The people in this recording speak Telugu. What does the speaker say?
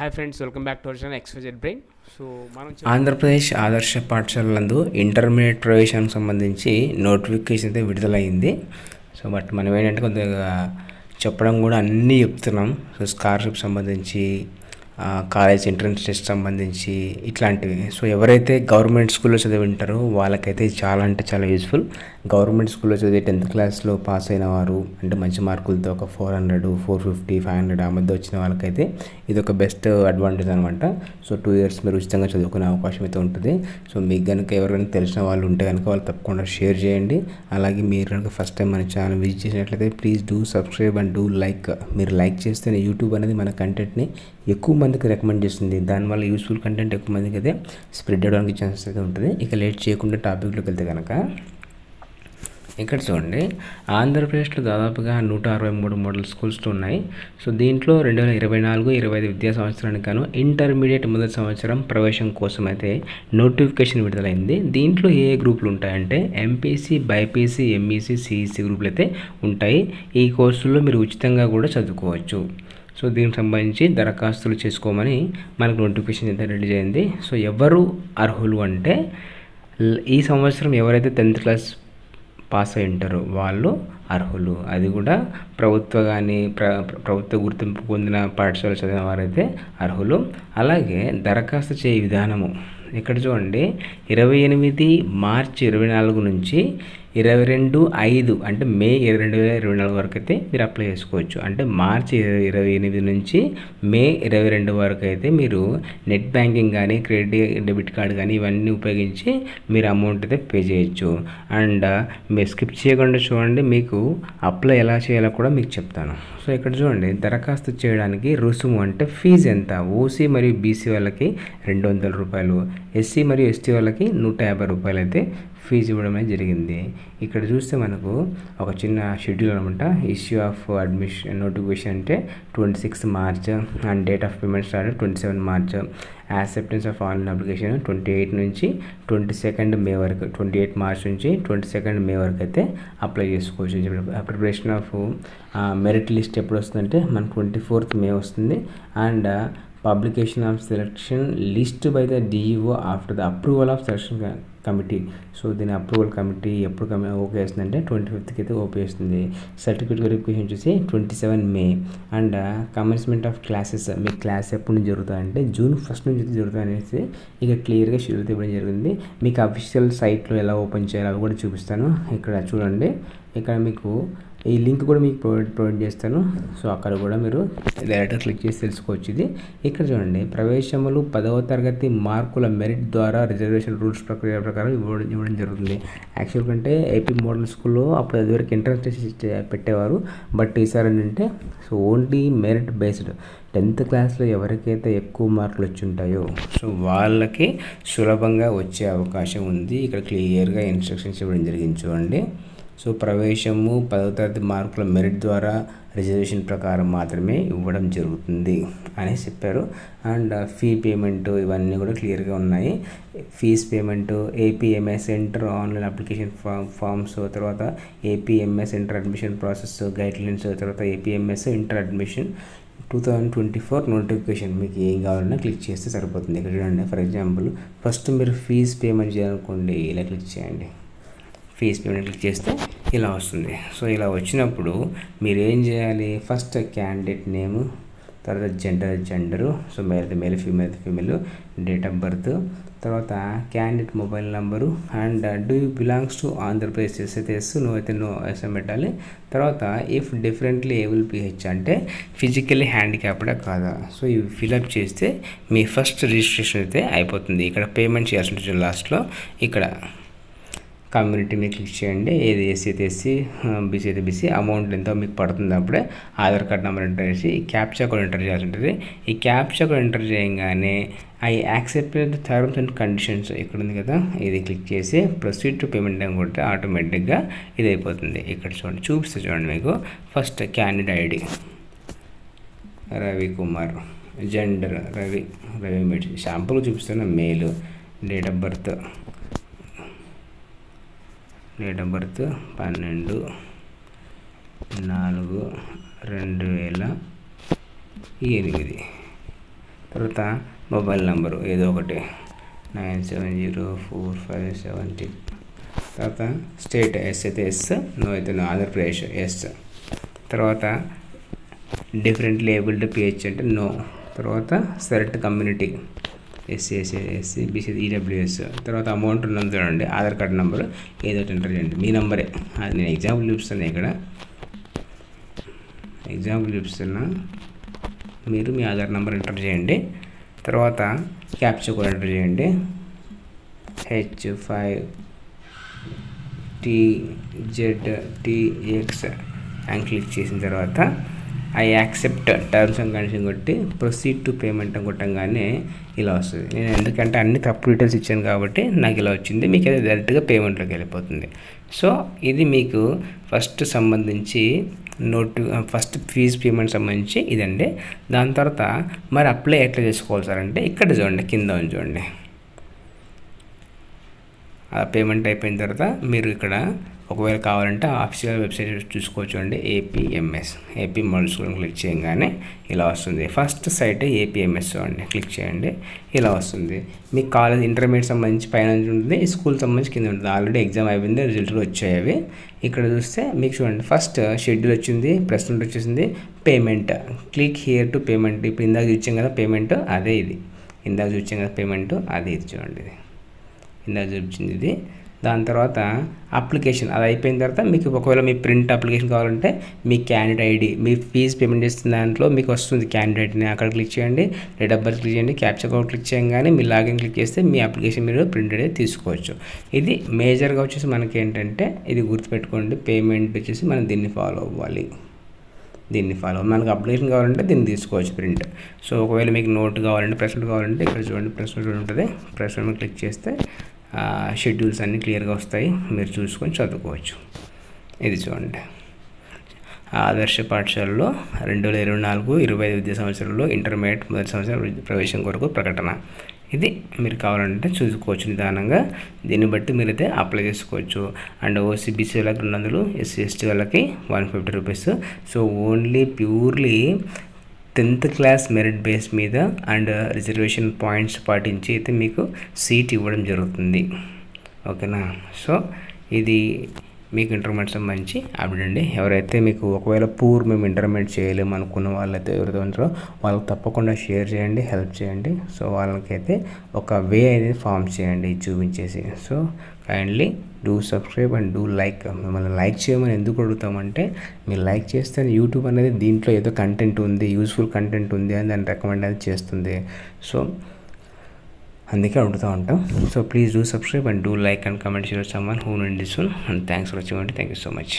Hi friends, welcome back to our channel XYZ brain. So Andhra Pradesh ఆదర్శ పాఠశాలలందు ఇంటర్మీడియట్ ప్రవేశానికి సంబంధించి నోటిఫికేషన్ అయితే విడుదలైంది. సో బట్ మనం ఏంటంటే కొద్దిగా చెప్పడం కూడా అన్నీ చెప్తున్నాం. సో స్కాలర్షిప్ సంబంధించి, కాలేజ్ ఎంట్రన్స్ టెస్ట్ సంబంధించి ఇట్లాంటివి. సో ఎవరైతే గవర్నమెంట్ స్కూల్లో చదివింటారో వాళ్ళకైతే ఇది చాలా అంటే చాలా యూస్ఫుల్. గవర్నమెంట్ స్కూల్లో చదివి 10th క్లాస్లో పాస్ అయిన వారు, అంటే మంచి మార్కులతో ఒక 400, 450, 500 ఆ మధ్య వచ్చిన వాళ్ళకైతే ఇది ఒక బెస్ట్ అడ్వాంటేజ్ అనమాట. సో 2 years మీరు ఉచితంగా చదువుకునే అవకాశం అయితే ఉంటుంది. సో మీకు కనుక ఎవరైనా తెలిసిన వాళ్ళు ఉంటే కనుక వాళ్ళు తప్పకుండా షేర్ చేయండి. అలాగే మీరు కనుక ఫస్ట్ టైం మన ఛానల్ విజిట్ చేసినట్లయితే please do subscribe and do like. మీరు లైక్ చేస్తేనే యూట్యూబ్ అనేది మన కంటెంట్ని ఎక్కువ మందికి రికమెండ్ చేస్తుంది. దానివల్ల యూస్ఫుల్ కంటెంట్ ఎక్కువ మందికి అయితే స్ప్రెడ్ అవ్వడానికి ఛాన్సెస్ అయితే ఉంటుంది. ఇక లేట్ చేయకుండా టాపిక్లోకి వెళ్తే కనుక ఇక్కడ చూడండి, ఆంధ్రప్రదేశ్లో దాదాపుగా 163 మోడల్ స్కూల్స్ ఉన్నాయి. సో దీంట్లో 2024-25 విద్యా సంవత్సరానికి గాను ఇంటర్మీడియట్ మొదటి సంవత్సరం ప్రవేశం కోసం అయితే నోటిఫికేషన్ విడుదలైంది. దీంట్లో ఏ గ్రూపులు ఉంటాయంటే ఎంపీసీ, బైపీసీ, ఎంఈసీ, సిఈసీ గ్రూపులు అయితే ఉంటాయి. ఈ కోర్సుల్లో మీరు ఉచితంగా కూడా చదువుకోవచ్చు. సో దీనికి సంబంధించి దరఖాస్తులు చేసుకోమని మనకు నోటిఫికేషన్ అయితే రిలీజ్ అయింది. సో ఎవరు అర్హులు అంటే ఈ సంవత్సరం ఎవరైతే 10th క్లాస్ పాస్ అయి ఉంటారో వాళ్ళు అర్హులు. అది కూడా ప్రభుత్వ గుర్తింపు పొందిన పాఠశాల చదివిన వారైతే అర్హులు. అలాగే దరఖాస్తు చేయ విధానము ఇక్కడ చూడండి, 28 మార్చి 2024 నుంచి 22/5 అంటే మే 2024 వరకు అయితే మీరు అప్లై చేసుకోవచ్చు. అంటే మార్చి 28 నుంచి మే 22 వరకు అయితే మీరు నెట్ బ్యాంకింగ్ కానీ, క్రెడిట్ డెబిట్ కార్డ్ కానీ ఇవన్నీ ఉపయోగించి మీరు అమౌంట్ అయితే పే చేయొచ్చు. అండ్ మీరు స్కిప్ చేయకుండా చూడండి, మీకు అప్లై ఎలా చేయాలో కూడా మీకు చెప్తాను. సో ఇక్కడ చూడండి, దరఖాస్తు చేయడానికి రుసుము అంటే ఫీజు ఎంత. ఓసీ మరియు బీసీ వాళ్ళకి 200 రూపాయలు, ఎస్సీ మరియు ఎస్టీ వాళ్ళకి 150 రూపాయలు అయితే ఫీజు ఇవ్వడమే జరిగింది. ఇక్కడ చూస్తే మనకు ఒక చిన్న షెడ్యూల్ అనమాట. ఇష్యూ ఆఫ్ అడ్మిషన్ నోటిఫికేషన్ అంటే 26 March and date of payment start 27 March. Acceptance of online application 28 నుంచి 22 మే వరకు, 28 మార్చ్ నుంచి 22 మే వరకు అయితే అప్లై చేసుకోవచ్చు. ప్రిపరేషన్ ఆఫ్ మెరిట్ లిస్ట్ ఎప్పుడు వస్తుందంటే మనకు 24th మే వస్తుంది. And publication of selection list by the DEO after the approval of selection committee. So దీని అప్రూవల్ కమిటీ ఎప్పుడు ఓకే చేస్తుందంటే 25th అయితే ఓకే చేస్తుంది. సర్టిఫికేట్ వెరిఫికేషన్ వచ్చేసి 27 May. And commencement of classes, మీ క్లాస్ ఎప్పుడు నుంచి జరుగుతాయంటే June 1st నుంచి జరుగుతాయి అనేసి ఇక క్లియర్గా షెడ్యూల్ ఇవ్వడం జరిగింది. మీకు అఫీషియల్ సైట్లో ఎలా ఓపెన్ చేయాలో అవి కూడా చూపిస్తాను. ఇక్కడ చూడండి, ఇక్కడ మీకు ఈ లింక్ కూడా మీకు ప్రొవైడ్ చేస్తాను. సో అక్కడ కూడా మీరు డైరెక్ట్గా క్లిక్ చేసి తెలుసుకోవచ్చు. ఇది ఇక్కడ చూడండి, ప్రవేశములు 10వ తరగతి మార్కుల మెరిట్ ద్వారా రిజర్వేషన్ రూల్స్ ప్రక్రియ ప్రకారం ఇవ్వడం జరుగుతుంది. యాక్చువల్ కంటే ఏపీ మోడల్ స్కూల్లో అప్పుడు అదివరకు ఎంట్రన్స్ టెస్ట్ పెట్టేవారు. బట్ ఈసారి ఏంటంటే so only merit based 10th క్లాస్లో ఎవరికైతే ఎక్కువ మార్కులు వచ్చి ఉంటాయో సో వాళ్ళకి సులభంగా వచ్చే అవకాశం ఉంది. ఇక్కడ క్లియర్గా ఇన్స్ట్రక్షన్స్ ఇవ్వడం జరిగింది చూడండి. సో ప్రవేశము 10వ తరగతి మార్కుల మెరిట్ ద్వారా రిజర్వేషన్ ప్రకారం మాత్రమే ఇవ్వడం జరుగుతుంది అని చెప్పారు. అండ్ ఫీ పేమెంట్ ఇవన్నీ కూడా క్లియర్గా ఉన్నాయి. Fees payment, APMS inter online application forms, తర్వాత APMS inter admission process guidelines, తర్వాత ఏపీఎంఎస్ ఇంటర్ అడ్మిషన్ 2024 నోటిఫికేషన్. మీకు ఏం కావాలన్నా క్లిక్ చేస్తే సరిపోతుంది. ఇక్కడ చూడండి, ఫర్ ఎగ్జాంపుల్ ఫస్ట్ మీరు ఫీజ్ పేమెంట్ చేయాలనుకోండి, ఇలా క్లిక్ చేయండి. ఫీజ్ పేమెంట్ క్లిక్ చేస్తే ఇలా వస్తుంది. సో ఇలా వచ్చినప్పుడు మీరు ఏం చేయాలి, ఫస్ట్ క్యాండిడేట్ నేము, తర్వాత gender, so male female, date of birth, తర్వాత candidate mobile number, and do you belongs to Andhra Pradesh అయితే ఎస్, నో అయితే నో ఎస్ఎం పెట్టాలి. తర్వాత ఇఫ్ డిఫరెంట్లీ ఏబుల్ పిహెచ్ అంటే ఫిజికల్లీ హ్యాండిక్యాప్డా కాదా. సో ఇవి ఫిలప్ చేస్తే మీ ఫస్ట్ రిజిస్ట్రేషన్ అయితే అయిపోతుంది. ఇక్కడ పేమెంట్ చేయాల్సి ఉంటుంది లాస్ట్లో. ఇక్కడ కమ్యూనిటీ మీద క్లిక్ చేయండి. ఏది ఎస్సీ అయితే ఎస్సీ, బీసీ అయితే బీసీ, అమౌంట్ ఎంతో మీకు పడుతుంది. అప్పుడే ఆధార్ కార్డ్ నెంబర్ ఎంటర్ చేసి ఈ క్యాప్చా కూడా ఎంటర్ చేయాల్సి ఉంటుంది. ఈ క్యాప్చా కూడా ఎంటర్ చేయగానే I accept the terms and conditions ఇక్కడ ఉంది కదా, ఇది క్లిక్ చేసి ప్రొసీడ్ టు పేమెంట్ అని కొడితే ఆటోమేటిక్గా ఇది అయిపోతుంది. ఇక్కడ చూడండి, చూడండి మీకు first candidate ID Ravi Kumar, gender Ravi మెడ్, శాంపుల్ చూపిస్తున్న మేలు, డేట్ ఆఫ్ బర్త్ 12/4/2008, తర్వాత మొబైల్ నెంబరు ఏదో ఒకటి 970457. తర్వాత స్టేట్ ఎస్ అయితే ఎస్, నో అయితే నో, ఆంధ్రప్రదేశ్ ఎస్. తర్వాత డిఫరెంట్ లేబుల్డ్ పిహెచ్ అంటే నో. తర్వాత select community SC SC SC BC EWS. తర్వాత అమౌంట్ ఉన్నది చూడండి, ఆధార్ కార్డు నెంబరు ఏదో ఎంటర్ చేయండి, మీ నెంబరే. అది నేను ఎగ్జాంపుల్ చూపిస్తాను ఇక్కడ, ఎగ్జాంపుల్ చూపిస్తున్నా. మీరు మీ ఆధార్ నెంబర్ ఎంటర్ చేయండి. తర్వాత క్యాప్చా కూడా ఎంటర్ చేయండి, H5TZTX అని క్లిక్ చేసిన తర్వాత I accept terms and condition కొట్టి ప్రొసీడ్ టు పేమెంట్ అని కొట్టంగానే ఇలా వస్తుంది. నేను ఎందుకంటే అన్ని తప్పు డీటెయిల్స్ ఇచ్చాను కాబట్టి నాకు ఇలా వచ్చింది. మీకు అది డైరెక్ట్గా పేమెంట్లోకి వెళ్ళిపోతుంది. సో ఇది మీకు ఫస్ట్ సంబంధించి ఫస్ట్ ఫీజు పేమెంట్ సంబంధించి ఇదండి. దాని తర్వాత మరి అప్లై ఎట్లా చేసుకోవాలి సార్ అంటే ఇక్కడ చూడండి, కింద చూడండి. ఆ పేమెంట్ అయిపోయిన తర్వాత మీరు ఇక్కడ ఒకవేళ కావాలంటే ఆఫీషియల్ వెబ్సైట్ చూసుకోవచ్చు అండి, APMS AP model school click చేయగానే ఇలా వస్తుంది. ఫస్ట్ సైట్ APMS అండి, క్లిక్ చేయండి, ఇలా వస్తుంది. మీకు కాలేజ్ ఇంటర్మీడియట్ సంబంధించి పైన ఉంటుంది, స్కూల్ సంబంధించి కింద ఉంటుంది. ఆల్రెడీ ఎగ్జామ్ అయిపోయింది, రిజల్ట్ వచ్చాయి అవి. ఇక్కడ చూస్తే మీకు చూడండి, ఫస్ట్ షెడ్యూల్ వచ్చింది, ప్రెసెంట్ వచ్చేసింది, payment. Click here to payment. ఇప్పుడు ఇందాక చూసాం కదా పేమెంట్, అదే ఇది. ఇందాక చూసాం కదా పేమెంట్, అదే ఇది చూడండి, ఇది ఇందాక చూపించింది ఇది. దాని తర్వాత అప్లికేషన్ అది అయిపోయిన తర్వాత మీకు ఒకవేళ మీ ప్రింట్ అప్లికేషన్ కావాలంటే మీ క్యాండిడేట్ ఐడి, మీ ఫీజు పేమెంట్ చేస్తున్న దాంట్లో మీకు వస్తుంది క్యాండిడేట్ని, అక్కడ క్లిక్ చేయండి, డేట్ ఆఫ్ బర్త్ క్లిక్ చేయండి, క్యాప్చా కోడ్ క్లిక్ చేయగానే మీ లాగిన్ క్లిక్ చేస్తే మీ అప్లికేషన్ మీరు ప్రింట్ అనేది తీసుకోవచ్చు. ఇది మేజర్గా వచ్చేసి మనకి ఏంటంటే ఇది గుర్తుపెట్టుకోండి, పేమెంట్ వచ్చేసి మనం దీన్ని ఫాలో అవ్వాలి. మనకు అప్లికేషన్ కావాలంటే దీన్ని తీసుకోవచ్చు ప్రింట్. సో ఒకవేళ మీకు నోట్ కావాలంటే ప్రెసెంట్ కావాలంటే ఇక్కడ చూడండి, ప్రెసెంట్ ఉంటుంది, ప్రెసెంట్ క్లిక్ చేస్తే షెడ్యూల్స్ అన్నీ క్లియర్గా వస్తాయి, మీరు చూసుకొని చదువుకోవచ్చు. ఇది చూడండి, ఆదర్శ పాఠశాలలో 2024-25 విద్యా సంవత్సరంలో ఇంటర్మీడియట్ మొదటి సంవత్సరం ప్రవేశం కొరకు ప్రకటన. ఇది మీరు కావాలంటే చూసుకోవచ్చు నిదానంగా. దీన్ని బట్టి మీరైతే అప్లై చేసుకోవచ్చు. అండ్ OCBC వాళ్ళకి 200, SC/ST వాళ్ళకి 150 rupees. So only purely 10th class merit base మీద అండ్ రిజర్వేషన్ పాయింట్స్ పాటించి అయితే మీకు సీట్ ఇవ్వడం జరుగుతుంది. ఓకేనా? సో ఇది మీకు ఇంటర్మీడియట్ సంబంధించి అప్డేట్ అండి. ఎవరైతే మీకు ఒకవేళ మేము ఇంటర్మీడియట్ చేయలేము అనుకున్న వాళ్ళైతే ఎవరైతే ఉంటారో వాళ్ళకి తప్పకుండా షేర్ చేయండి, హెల్ప్ చేయండి. సో వాళ్ళకైతే ఒక వే అనేది ఫామ్ చేయండి చూపించేసి. So kindly do subscribe and do like. మిమ్మల్ని లైక్ చేయమని ఎందుకు అడుగుతామంటే మీరు లైక్ చేస్తే యూట్యూబ్ అనేది దీంట్లో ఏదో కంటెంట్ ఉంది, యూస్ఫుల్ కంటెంట్ ఉంది అని దాన్ని రికమెండ్ అనేది చేస్తుంది. సో అందుకే అడుగుతూ ఉంటాం. So please do subscribe and do like and comment share someone who need this one. And thanks for watching. Thank you so much.